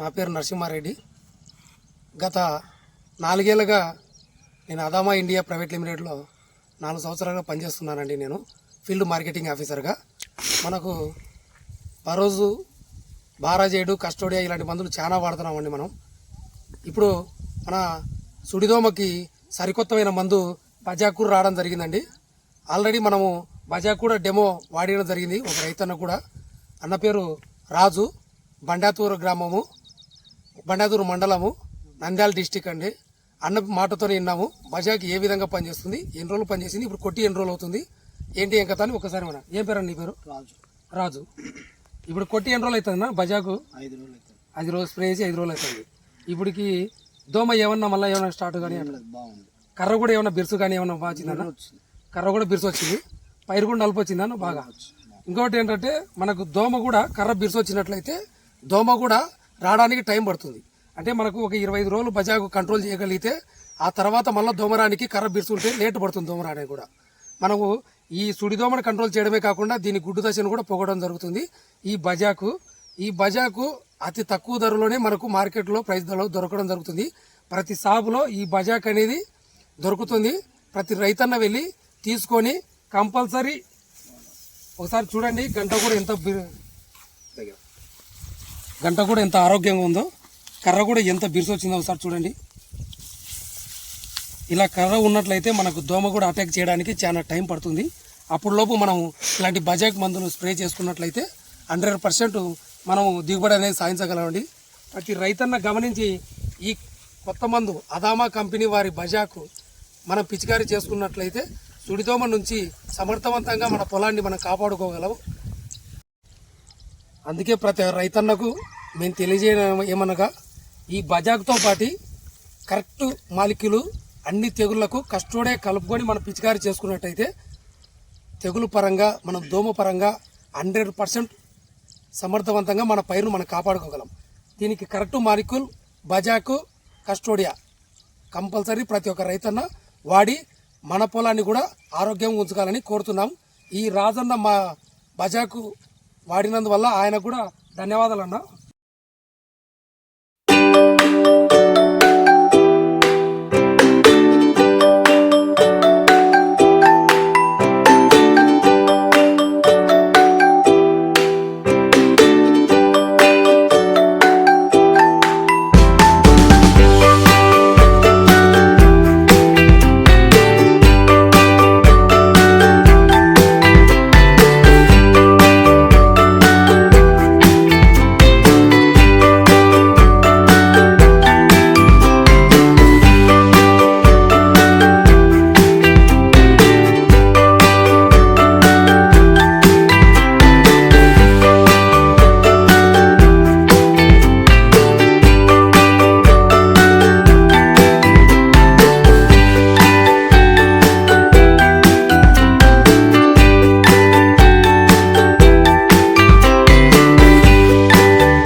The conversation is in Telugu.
నా పేరు నరసింహారెడ్డి. గత 4 ఏళ్ళుగా నేను అదామా ఇండియా ప్రైవేట్ లిమిటెడ్లో 4 సంవత్సరాలుగా పనిచేస్తున్నానండి. నేను ఫీల్డ్ మార్కెటింగ్ ఆఫీసర్గా. మనకు బరోజు, బారాజేడు, కస్టోడియా ఇలాంటి మందులు చాలా వాడుతున్నామండి మనం. ఇప్పుడు మన సుడిదోమకి సరికొత్తమైన మందు బజాకూర్ రావడం జరిగిందండి. ఆల్రెడీ మనము బజాకూడ డెమో వాడడం జరిగింది. ఒక రైతన్న కూడా, అన్న పేరు రాజు, బండాతూరు గ్రామము, బండాతూరు మండలము, నంద్యాల డిస్టిక్ అండి. అన్న మాటతోనే విన్నాము బజాకి ఏ విధంగా పనిచేస్తుంది, ఎన్ని రోజులు పనిచేసింది, ఇప్పుడు కొట్టి ఎన్ని రోజులు అవుతుంది, ఏంటి ఏం కథ అని ఒకసారి మన ఏం పేరు అండి? నీ పేరు? రాజు. ఇప్పుడు కొట్టి ఎన్ని రోజులు అవుతుందన్నా బజాకు? 5 రోజులు అవుతుంది. 5 రోజులు స్ప్రే చేసి 5 రోజులు అవుతుంది. ఇప్పటికి దోమ ఏమన్నా మళ్ళీ ఏమన్నా స్టార్ట్ కానీ బాగుంది. కర్ర కూడా ఏమన్నా బిరుసు కానీ ఏమన్నా బాగా వచ్చిందన్న? కర్ర కూడా బిరుసు వచ్చింది, పైరు కూడా నలుపు వచ్చిందన్న బాగా. ఇంకోటి ఏంటంటే మనకు దోమ కూడా కర్ర బిరుసు వచ్చినట్లయితే దోమ కూడా రావడానికి టైం పడుతుంది. అంటే మనకు ఒక 25 రోజులు బజాకు కంట్రోల్ చేయగలిగితే ఆ తర్వాత మళ్ళీ దోమరానికి కర్ర బిరుసుంటే లేట్ పడుతుంది దోమరానికి కూడా. మనము ఈ సుడిదోమను కంట్రోల్ చేయడమే కాకుండా దీని గుడ్డు దశను కూడా పోగొట్టడం జరుగుతుంది. ఈ బజాకు అతి తక్కువ ధరలోనే మనకు మార్కెట్లో ప్రైస్ ధరలో దొరకడం జరుగుతుంది. ప్రతి షాపులో ఈ బజాక్ అనేది దొరుకుతుంది. ప్రతి రైతన్న వెళ్ళి తీసుకొని కంపల్సరీ ఒకసారి చూడండి. గంట కూడా ఎంత ఆరోగ్యంగా ఉందో, కర్ర కూడా ఎంత బిరుసు వచ్చిందో ఒకసారి చూడండి. ఇలా కర్ర ఉన్నట్లయితే మనకు దోమ కూడా అటాక్ చేయడానికి చాలా టైం పడుతుంది. అప్పుడు లోపు మనం ఇలాంటి బజాక్ మందులు స్ప్రే చేసుకున్నట్లయితే 100% మనం దిగుబడి అనేది సాధించగలమండి. ప్రతి రైతన్న గమనించి ఈ కొత్త మందు అదామా కంపెనీ వారి బజాకు మనం పిచికారీ చేసుకున్నట్లయితే సుడిదోమ నుంచి సమర్థవంతంగా మన పొలాన్ని మనం కాపాడుకోగలం. అందుకే ప్రతి రైతన్నకు మేము తెలియజేయడం ఏమనగా, ఈ బజాక్తో పాటు కరెక్ట్ మాలిక్యూలు అన్ని తెగుళ్లకు కస్టోడే కలుపుకొని మనం పిచికారీ చేసుకున్నట్టయితే తెగులు పరంగా మనం దోమ పరంగా 100% సమర్థవంతంగా మన పైరును మనం కాపాడుకోగలం. దీనికి కరెక్ట్ మాలిక్యూల్ బజాకు, కస్టోడియా కంపల్సరీ ప్రతి ఒక్క రైతన్న వాడి మన పొలాన్ని కూడా ఆరోగ్యంగా ఉంచుకోవాలని కోరుతున్నాం. ఈ రాజన్న మా బజాకు వాడినందువల్ల ఆయన కూడా ధన్యవాదాలు అన్న.